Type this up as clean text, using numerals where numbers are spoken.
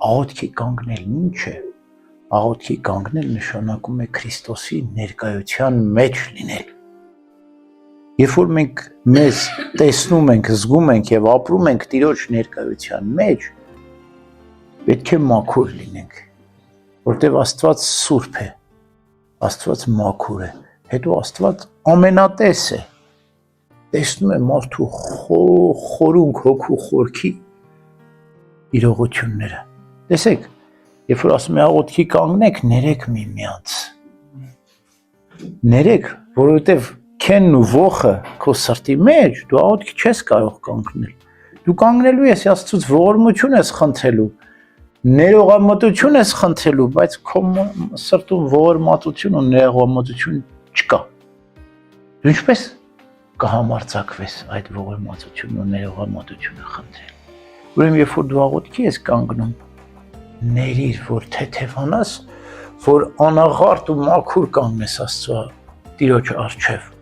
Աղոթքի կանգնելն ինչ է։ Աղոթքի կանգնել նշանակում է Քրիստոսի ներկայության մեջ լինել։ Երբ որ մենք մեզ տեսնում ենք, զգում ենք եւ ապրում ենք Տիրոջ ներկայության մեջ, պետք է մաքուր լինենք, որտեղ Աստված սուրբ է, Աստված մաքուր է, հետո Աստված ամենատես է, տեսնում է մարդու խորունկ հոգու խորքի իրողությունները։ Տեսեք, երբ որ ասում է աղոթքի կանգնեք, ներեք միմյանց, ներեք, որովհետև քենն ու ոխը քո սրտի մեջ, դու աղոթքի չես կարող կանգնել, դու կանգնելու ես Աստծուց ողորմություն ես խնդրելու, ներողամտություն ես խնդրելու, բայց քո սրտում ողորմատություն ու ներողամտություն չկա։ Դու ինչպես կհամարձակվես այդ ողորմածությունն ու ներողամտությունը խնդրել։ Ուրեմն երբ որ դու աղոթքի ես կանգնում, ներիր, որ թեթևանաս, որ անաղարտ ու մաքուր կանգնես Աստծո Տիրոջ առջև,